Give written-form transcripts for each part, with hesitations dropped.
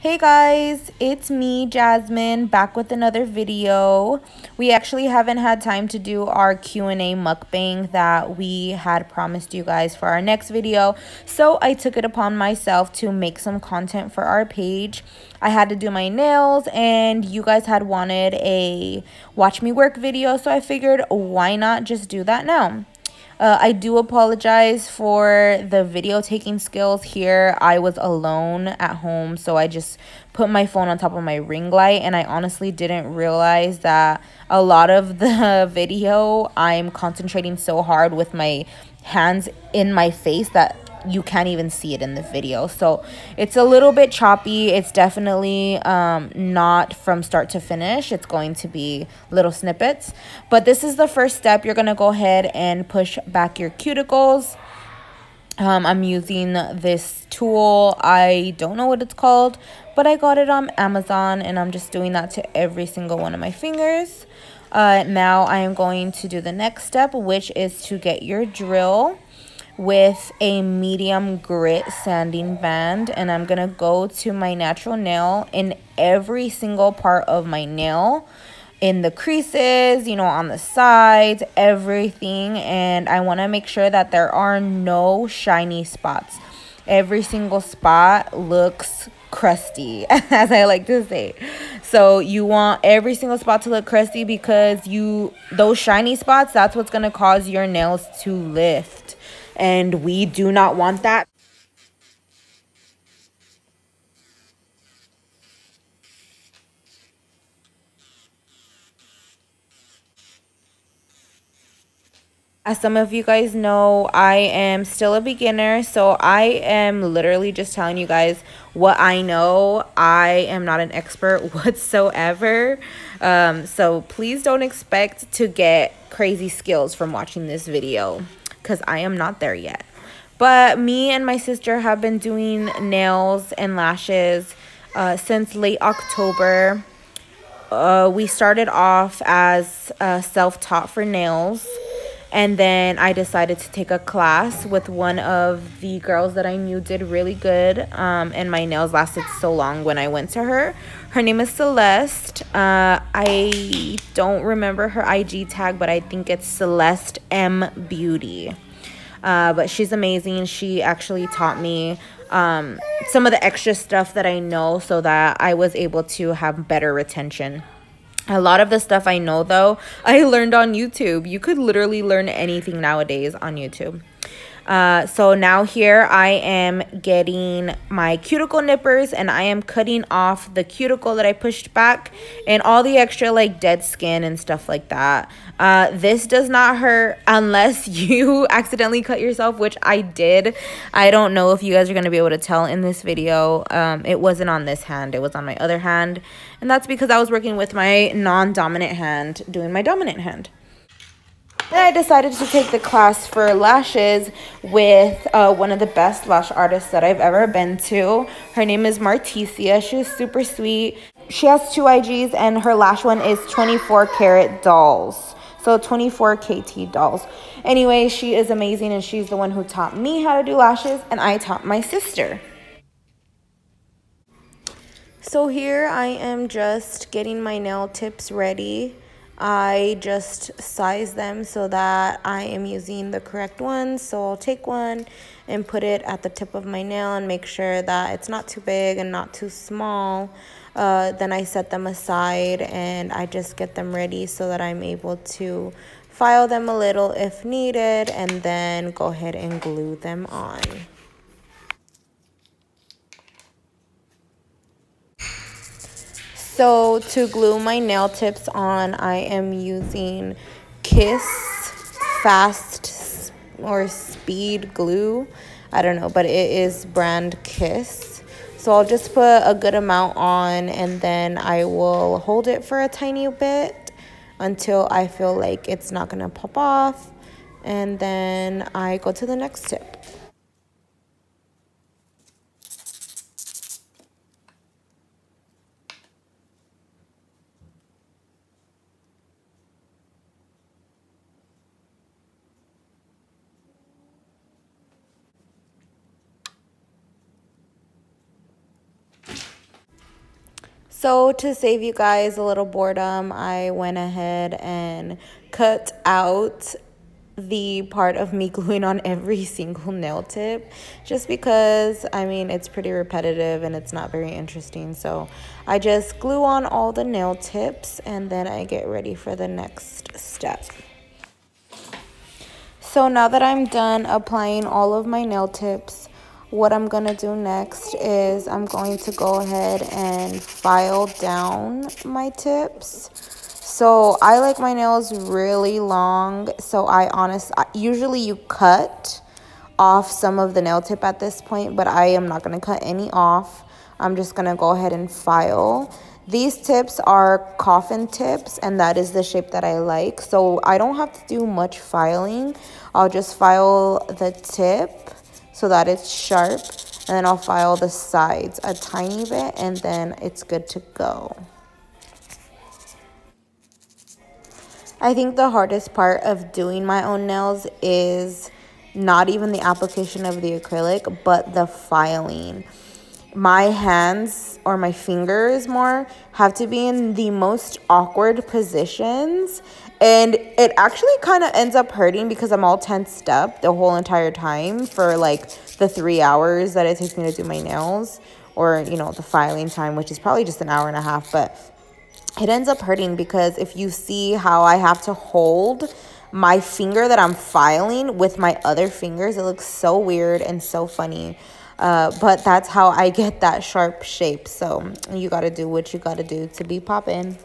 Hey guys, it's me, Jasmine, back with another video. We actually haven't had time to do our Q&A mukbang that we had promised you guys for our next video, so I took it upon myself to make some content for our page. I had to do my nails and you guys had wanted a watch me work video, so I figured why not just do that now. I do apologize for the video taking skills here. I was alone at home, so I just put my phone on top of my ring light, and I honestly didn't realize that a lot of the video I'm concentrating so hard with my hands in my face that you can't even see it in the video. So it's a little bit choppy. It's definitely not from start to finish. It's going to be little snippets, but this is the first step. You're going to go ahead and push back your cuticles. I'm using this tool. I don't know what it's called, but I got it on Amazon, and I'm just doing that to every single one of my fingers. Now I am going to do the next step, which is to get your drill with a medium grit sanding band, and I'm gonna go to my natural nail in every single part of my nail, in the creases, you know, on the sides, everything. And I want to make sure that there are no shiny spots. Every single spot looks crusty, as I like to say. So you want every single spot to look crusty, because those shiny spots, that's what's going to cause your nails to lift, and we do not want that. As some of you guys know, I am still a beginner, so I am literally just telling you guys what I know. I am not an expert whatsoever, so please don't expect to get crazy skills from watching this video, because I am not there yet. But me and my sister have been doing nails and lashes since late October. We started off as self-taught for nails, and then I decided to take a class with one of the girls that I knew did really good, and my nails lasted so long when I went to her. Her name is Celeste. I don't remember her IG tag, but I think it's Celeste M Beauty. But she's amazing. She actually taught me some of the extra stuff that I know, so that I was able to have better retention. A lot of the stuff I know, though, I learned on YouTube. You could literally learn anything nowadays on YouTube. So now here I am getting my cuticle nippers, and I am cutting off the cuticle that I pushed back and all the extra like dead skin and stuff like that. This does not hurt unless you accidentally cut yourself, which I did. I don't know if you guys are going to be able to tell in this video. It wasn't on this hand, it was on my other hand, and that's because I was working with my non-dominant hand doing my dominant hand. Then I decided to take the class for lashes with one of the best lash artists that I've ever been to. Her name is Marticia. She's super sweet. She has 2 IGs, and her lash one is 24 karat dolls. So 24 KT dolls. Anyway, she is amazing, and she's the one who taught me how to do lashes, and I taught my sister. So here I am just getting my nail tips ready. I just size them so that I am using the correct ones. So I'll take one and put it at the tip of my nail and make sure that it's not too big and not too small. Then I set them aside and I just get them ready so that I'm able to file them a little if needed, and then go ahead and glue them on. So to glue my nail tips on, I am using Kiss Fast or Speed Glue. I don't know, but it is brand Kiss. So I'll just put a good amount on, and then I will hold it for a tiny bit until I feel like it's not going to pop off. And then I go to the next tip. So to save you guys a little boredom, I went ahead and cut out the part of me gluing on every single nail tip just because I mean it's pretty repetitive and it's not very interesting. So I just glue on all the nail tips and then I get ready for the next step. So now that I'm done applying all of my nail tips, what I'm going to do next is I'm going to go ahead and file down my tips. So I like my nails really long, so usually you cut off some of the nail tip at this point, but I am not going to cut any off. I'm just going to go ahead and file. These tips are coffin tips, and that is the shape that I like. So I don't have to do much filing. I'll just file the tip so that it's sharp, and then I'll file the sides a tiny bit, and then it's good to go. I think the hardest part of doing my own nails is not even the application of the acrylic, but the filing. My hands, or my fingers more, have to be in the most awkward positions, and it actually kind of ends up hurting because I'm all tensed up the whole entire time for like the 3 hours that it takes me to do my nails, or you know, the filing time, which is probably just an hour and a half. But it ends up hurting because if you see how I have to hold my finger that I'm filing with my other fingers, it looks so weird and so funny. But that's how I get that sharp shape. So you got to do what you got to do to be poppin'.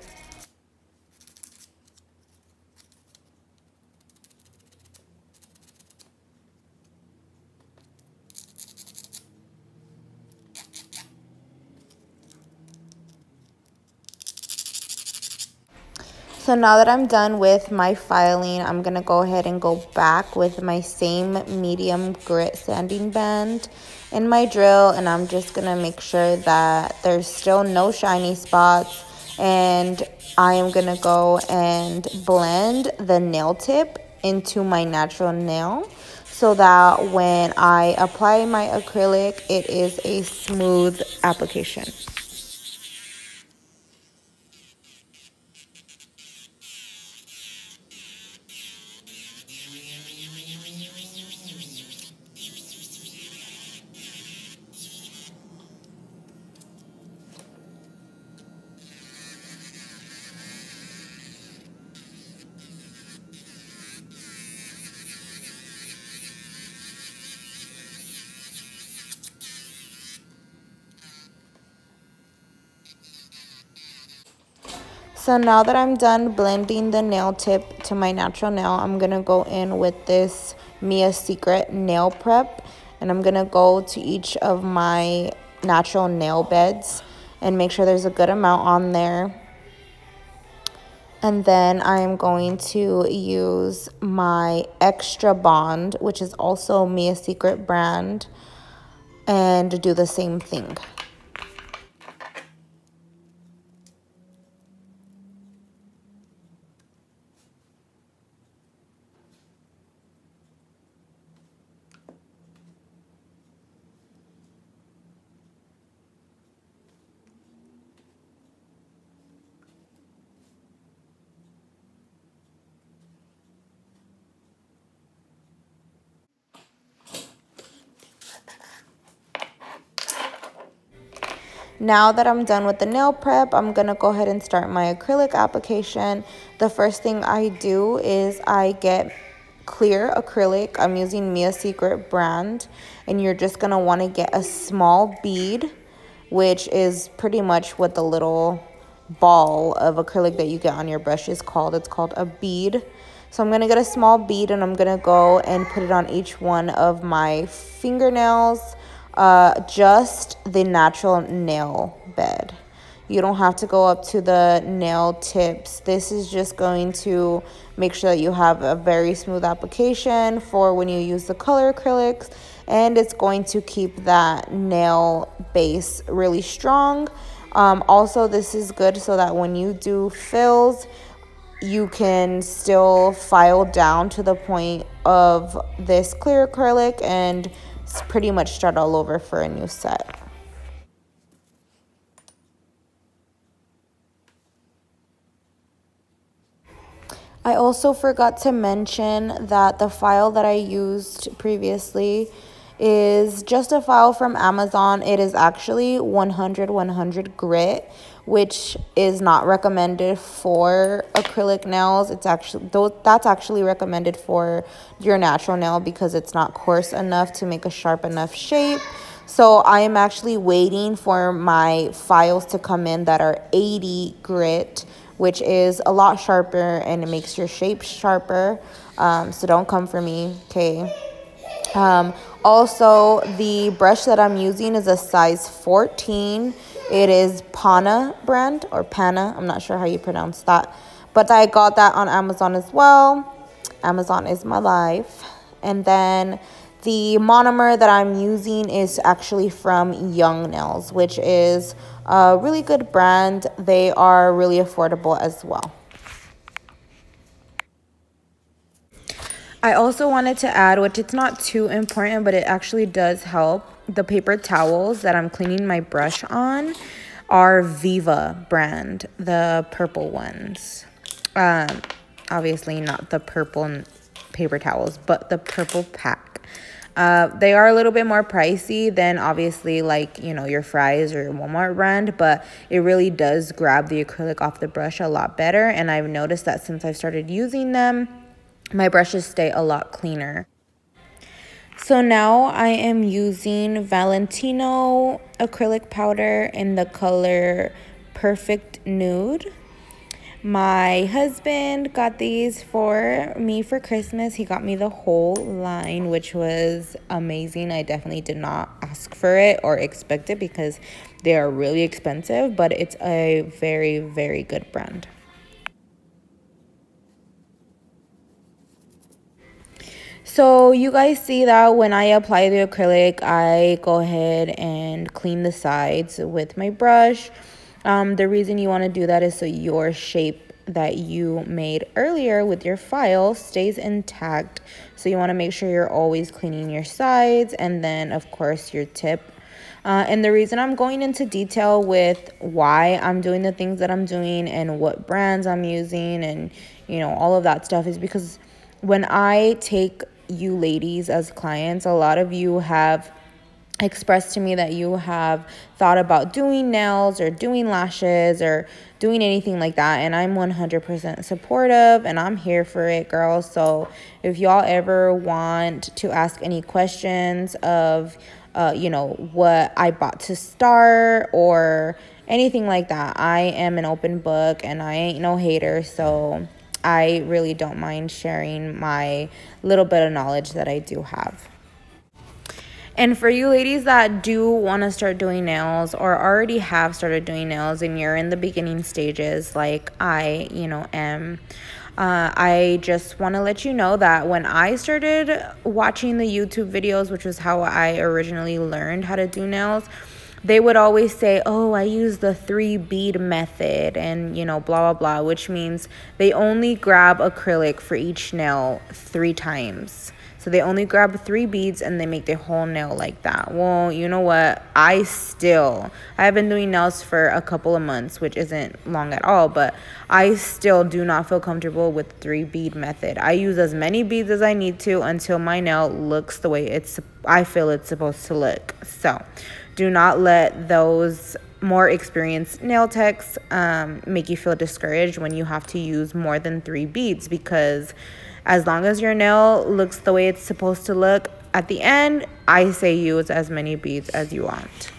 So now that I'm done with my filing, I'm going to go ahead and go back with my same medium grit sanding band in my drill. And I'm just going to make sure that there's still no shiny spots. And I am going to go and blend the nail tip into my natural nail so that when I apply my acrylic, it is a smooth application. So now that I'm done blending the nail tip to my natural nail, I'm going to go in with this Mia Secret nail prep. And I'm going to go to each of my natural nail beds and make sure there's a good amount on there. And then I'm going to use my Extra Bond, which is also Mia Secret brand, and do the same thing. Now that I'm done with the nail prep, I'm going to go ahead and start my acrylic application. The first thing I do is I get clear acrylic. I'm using Mia Secret brand, and you're just going to want to get a small bead, which is pretty much what the little ball of acrylic that you get on your brush is called. It's called a bead. So I'm going to get a small bead, and I'm going to go and put it on each one of my fingernails. Just the natural nail bed. You don't have to go up to the nail tips. This is just going to make sure that you have a very smooth application for when you use the color acrylics, and it's going to keep that nail base really strong. Also, this is good so that when you do fills, you can still file down to the point of this clear acrylic and pretty much start all over for a new set. I also forgot to mention that the file that I used previously is just a file from Amazon. It is actually 100 grit, which is not recommended for acrylic nails. It's actually that's actually recommended for your natural nail because it's not coarse enough to make a sharp enough shape. So I am actually waiting for my files to come in that are 80 grit, which is a lot sharper and it makes your shape sharper. So don't come for me, okay? Also, the brush that I'm using is a size 14. It is Pana brand or Pana. I'm not sure how you pronounce that. But I got that on Amazon as well. Amazon is my life. And then the monomer that I'm using is actually from Young Nails, which is a really good brand. They are really affordable as well. I also wanted to add, which it's not too important, but it actually does help. The paper towels that I'm cleaning my brush on are Viva brand, the purple ones. Obviously not the purple paper towels, but the purple pack. They are a little bit more pricey than obviously like, you know, your Fry's or your Walmart brand, but it really does grab the acrylic off the brush a lot better. And I've noticed that since I've started using them, my brushes stay a lot cleaner. So now I am using Valentino acrylic powder in the color Perfect Nude. My husband got these for me for Christmas. He got me the whole line, which was amazing. I definitely did not ask for it or expect it because they are really expensive, but it's a very, very good brand. So you guys see that when I apply the acrylic, I go ahead and clean the sides with my brush. The reason you want to do that is so your shape that you made earlier with your file stays intact. So you want to make sure you're always cleaning your sides and then, of course, your tip. And the reason I'm going into detail with why I'm doing the things that I'm doing and what brands I'm using and, you know, all of that stuff is because when I take you ladies as clients, a lot of you have expressed to me that you have thought about doing nails or doing lashes or doing anything like that, and I'm 100% supportive and I'm here for it, girls. So if y'all ever want to ask any questions of you know, what I bought to start or anything like that, I am an open book and I ain't no hater. So I really don't mind sharing my little bit of knowledge that I do have. And for you ladies that do want to start doing nails or already have started doing nails and you're in the beginning stages like I, you know, am, I just want to let you know that when I started watching the YouTube videos, which was how I originally learned how to do nails, they would always say, oh, I use the 3-bead method and, you know, blah, blah, blah, which means they only grab acrylic for each nail 3 times. So they only grab 3 beads and they make their whole nail like that. Well, you know what? I've been doing nails for a couple of months, which isn't long at all, but I still do not feel comfortable with 3-bead method. I use as many beads as I need to until my nail looks the way I feel it's supposed to look. So do not let those more experienced nail techs make you feel discouraged when you have to use more than 3 beads, because as long as your nail looks the way it's supposed to look at the end, I say use as many beads as you want.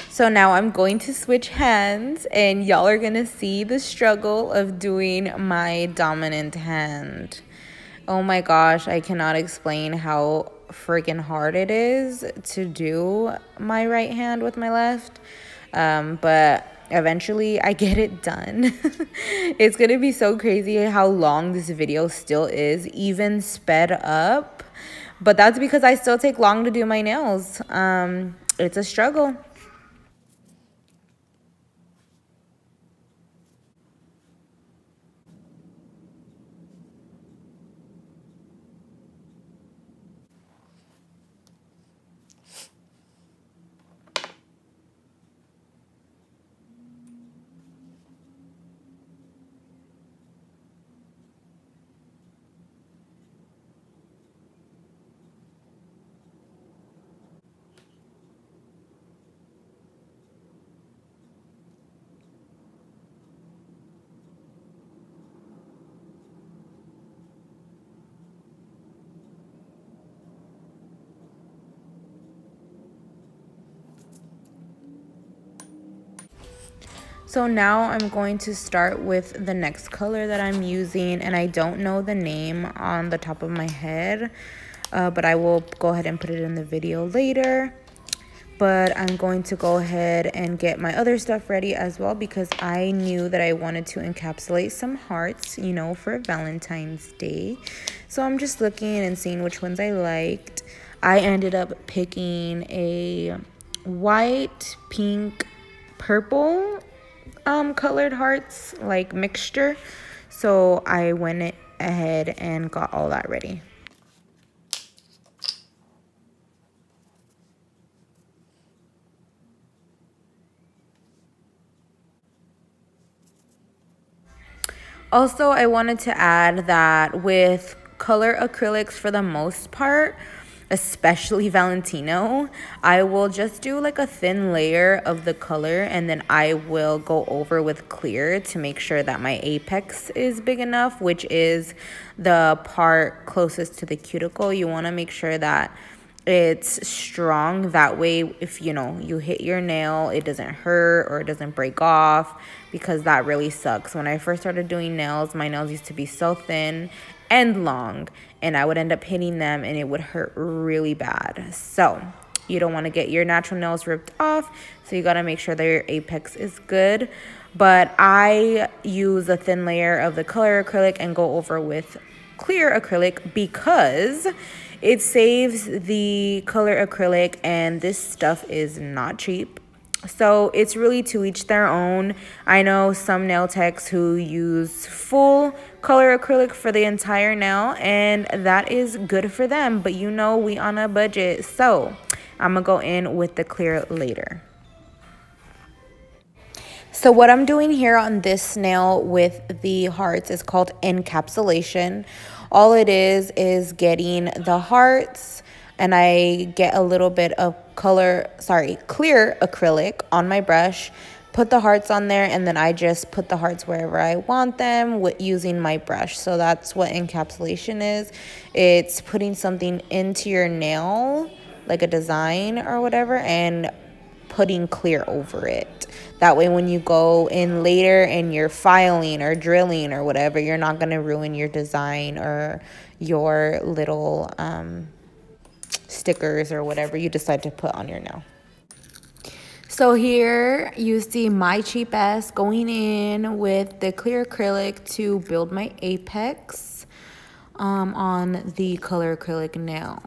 So now I'm going to switch hands and y'all are going to see the struggle of doing my dominant hand. Oh my gosh, I cannot explain how freaking hard it is to do my right hand with my left. But eventually I get it done. It's gonna be so crazy how long this video still is, even sped up. But that's because I still take long to do my nails. It's a struggle. So now I'm going to start with the next color that I'm using, and I don't know the name on the top of my head, but I will go ahead and put it in the video later. But I'm going to go ahead and get my other stuff ready as well, because I knew that I wanted to encapsulate some hearts, you know, for Valentine's Day. So I'm just looking and seeing which ones I liked. I ended up picking a white, pink, purple colored hearts, like mixture. So I went ahead and got all that ready. Also, I wanted to add that with color acrylics, for the most part, especially Valentino, I will just do like a thin layer of the color, and then I will go over with clear to make sure that my apex is big enough, which is the part closest to the cuticle. You want to make sure that it's strong. That way, if you know you hit your nail, it doesn't hurt or it doesn't break off, because that really sucks. When I first started doing nails, my nails used to be so thin and long, and I would end up hitting them and it would hurt really bad. So you don't want to get your natural nails ripped off, so you got to make sure that your apex is good. But I use a thin layer of the color acrylic and go over with clear acrylic, because it saves the color acrylic, and this stuff is not cheap. So it's really to each their own. I know some nail techs who use full color acrylic for the entire nail, and that is good for them. But you know, we on a budget, so I'm gonna go in with the clear later. So what I'm doing here on this nail with the hearts is called encapsulation. All it is getting the hearts, and I get a little bit of clear acrylic on my brush, put the hearts on there, and then I just put the hearts wherever I want them with using my brush. So that's what encapsulation is. It's putting something into your nail, like a design or whatever, and putting clear over it. That way when you go in later and you're filing or drilling or whatever, you're not going to ruin your design or your little stickers or whatever you decide to put on your nail. So here you see my cheap ass going in with the clear acrylic to build my apex on the color acrylic nail.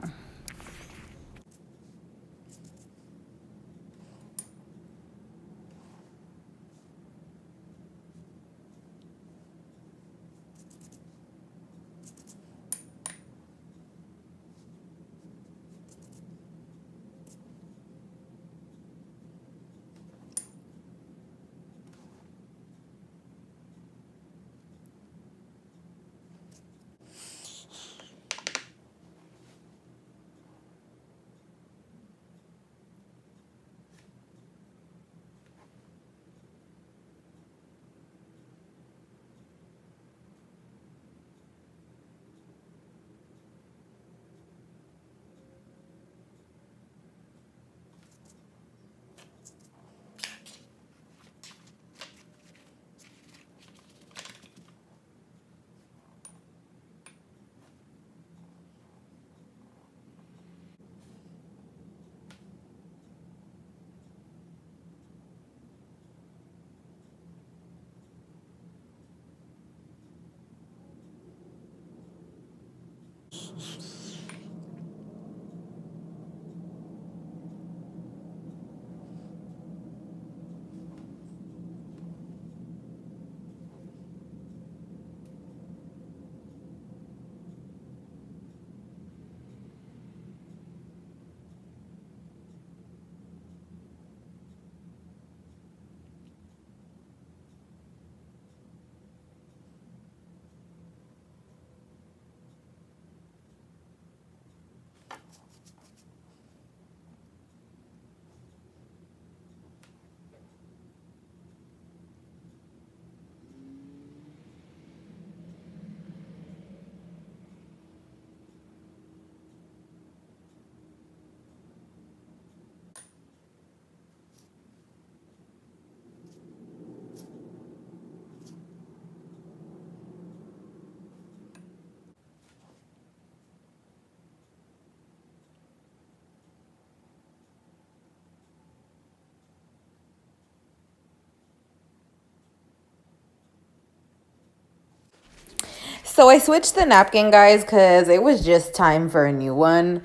So I switched the napkin, guys, because it was just time for a new one.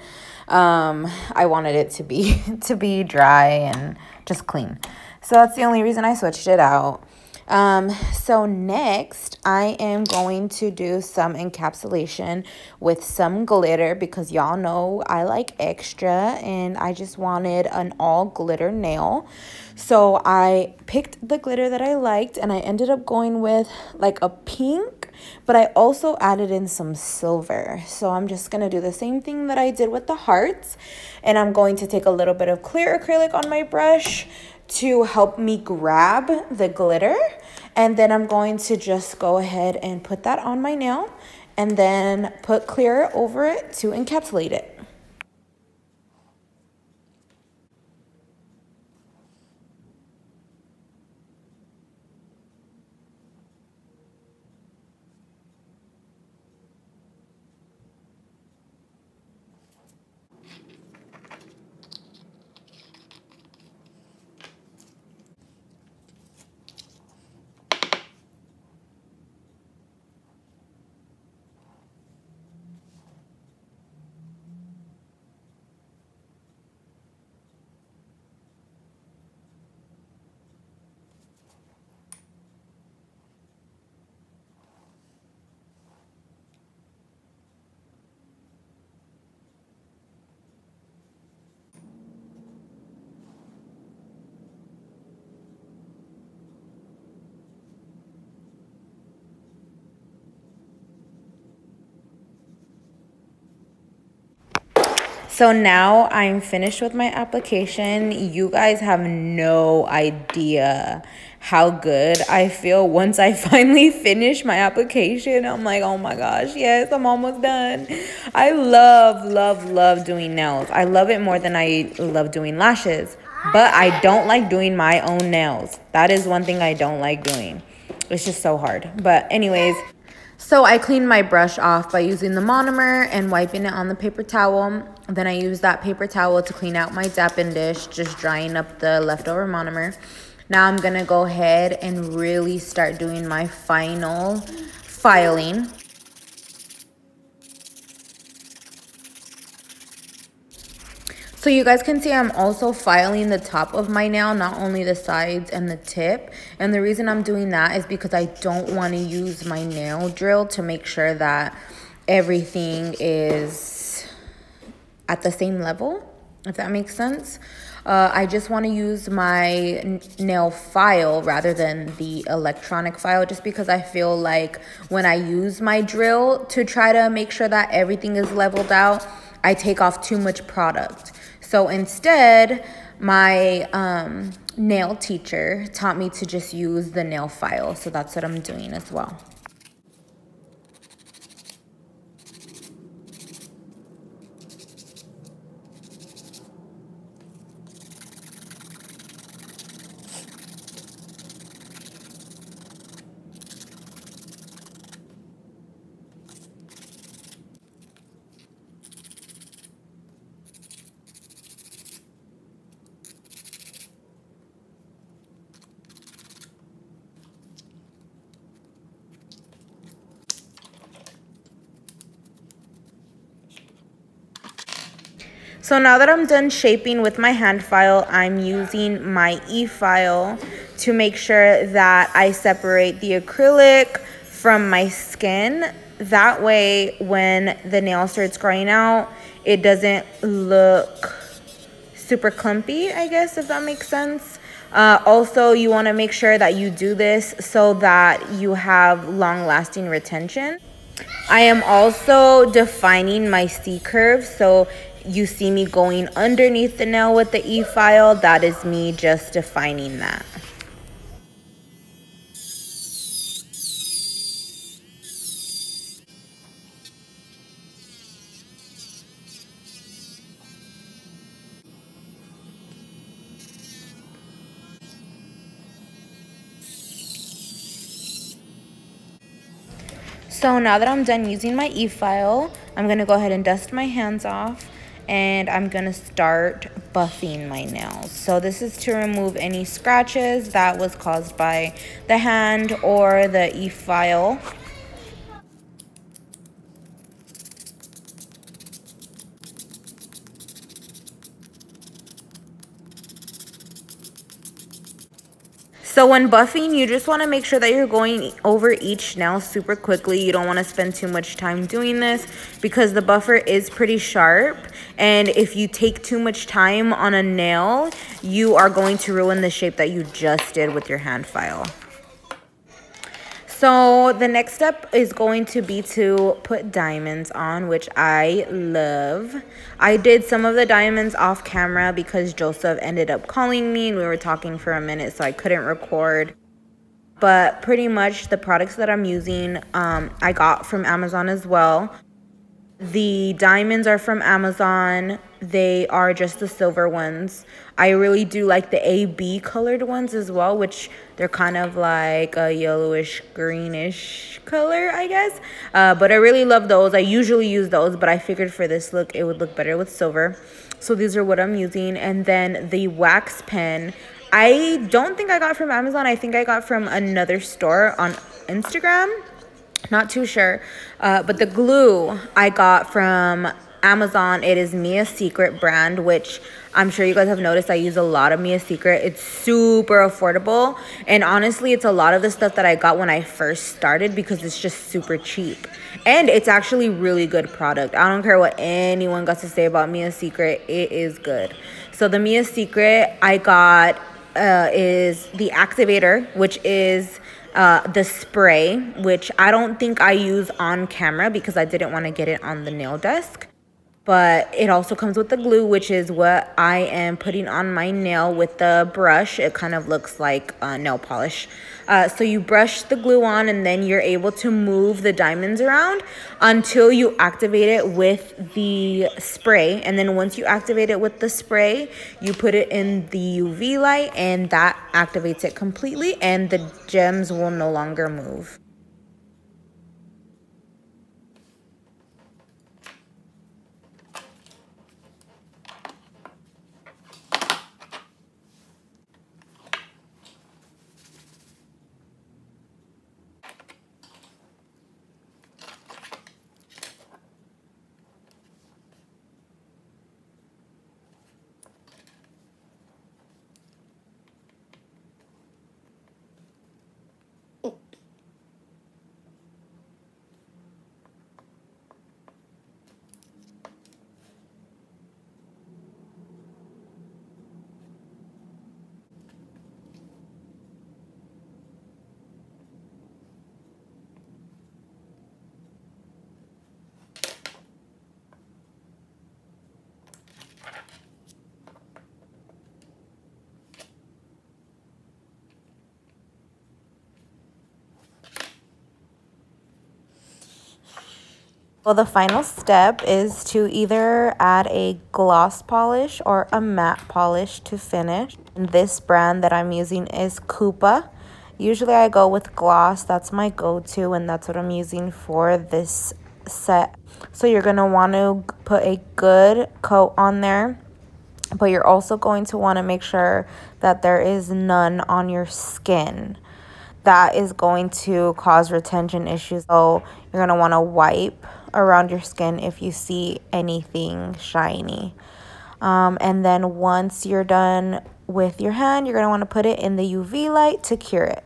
I wanted it to be to be dry and just clean. So that's the only reason I switched it out. So next I am going to do some encapsulation with some glitter because y'all know I like extra and I just wanted an all glitter nail. So I picked the glitter that I liked and I ended up going with like a pink, but I also added in some silver. So I'm just going to do the same thing that I did with the hearts, and I'm going to take a little bit of clear acrylic on my brush to help me grab the glitter, and then I'm going to just go ahead and put that on my nail and then put clear over it to encapsulate it. So now I'm finished with my application. You guys have no idea how good I feel once I finally finish my application. I'm like, oh my gosh, yes, I'm almost done. I love doing nails. I love it more than I love doing lashes. But I don't like doing my own nails. That is one thing I don't like doing. It's just so hard. But anyways, so I cleaned my brush off by using the monomer and wiping it on the paper towel. Then I used that paper towel to clean out my dapping dish, just drying up the leftover monomer. Now I'm going to go ahead and really start doing my final filing. So you guys can see I'm also filing the top of my nail, not only the sides and the tip. And the reason I'm doing that is because I don't want to use my nail drill to make sure that everything is at the same level, if that makes sense. I just want to use my nail file rather than the electronic file, just because I feel like when I use my drill to try to make sure that everything is leveled out, I take off too much product. So instead, my nail teacher taught me to just use the nail file. So that's what I'm doing as well. So now that I'm done shaping with my hand file, I'm using my e-file to make sure that I separate the acrylic from my skin. That way, when the nail starts growing out, it doesn't look super clumpy, I guess, if that makes sense. Also, you want to make sure that you do this so that you have long-lasting retention. I am also defining my C-curve, so you see me going underneath the nail with the e-file. That is me just defining that. So now that I'm done using my e-file, I'm going to go ahead and dust my hands off, and I'm going to start buffing my nails. So this is to remove any scratches that was caused by the hand or the e-file. So when buffing, you just want to make sure that you're going over each nail super quickly. You don't want to spend too much time doing this because the buffer is pretty sharp. And if you take too much time on a nail, you are going to ruin the shape that you just did with your hand file. So the next step is going to be to put diamonds on, which I love. I did some of the diamonds off camera because Joseph ended up calling me and we were talking for a minute, so I couldn't record. But pretty much the products that I'm using, I got from Amazon as well. The diamonds are from Amazon. They are just the silver ones. I really do like the AB colored ones as well, which they're kind of like a yellowish greenish color, I guess. But I really love those. I usually use those, but I figured for this look it would look better with silver. So these are what I'm using. And then the wax pen, I don't think I got from Amazon. I think I got from another store on Instagram. Not too sure. But the glue I got from Amazon. It is Mia's Secret brand, which I'm sure you guys have noticed I use a lot of Mia's Secret. It's super affordable. And honestly, it's a lot of the stuff that I got when I first started because it's just super cheap. And it's actually really good product. I don't care what anyone got to say about Mia's Secret. It is good. So the Mia's Secret I got is the activator, which is the spray, which I don't think I use on camera because I didn't want to get it on the nail desk. But it also comes with the glue, which is what I am putting on my nail with the brush. It kind of looks like nail polish. So you brush the glue on and then you're able to move the diamonds around until you activate it with the spray. And then once you activate it with the spray, you put it in the UV light and that activates it completely and the gems will no longer move. Well, the final step is to either add a gloss polish or a matte polish to finish. And this brand that I'm using is Koopa. Usually I go with gloss. That's my go-to, and that's what I'm using for this set. So you're going to want to put a good coat on there, but you're also going to want to make sure that there is none on your skin. That is going to cause retention issues. So you're going to want to wipe around your skin if you see anything shiny. And then once you're done with your hand, you're going to want to put it in the UV light to cure it.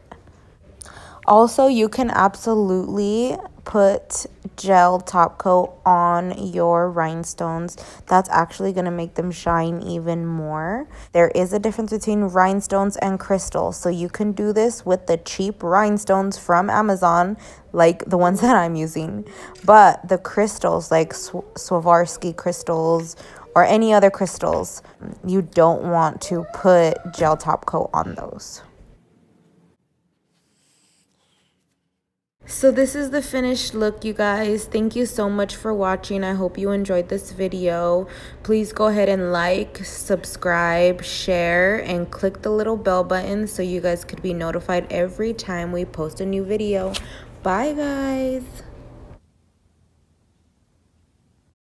Also, you can absolutely put gel top coat on your rhinestones. That's actually going to make them shine even more. There is a difference between rhinestones and crystals. So you can do this with the cheap rhinestones from Amazon, like the ones that I'm using. But the crystals, like Swarovski crystals or any other crystals, you don't want to put gel top coat on those. So this is the finished look, you guys. Thank you so much for watching. I hope you enjoyed this video. Please go ahead and like, subscribe, share, and click the little bell button so you guys could be notified every time we post a new video. Bye, guys.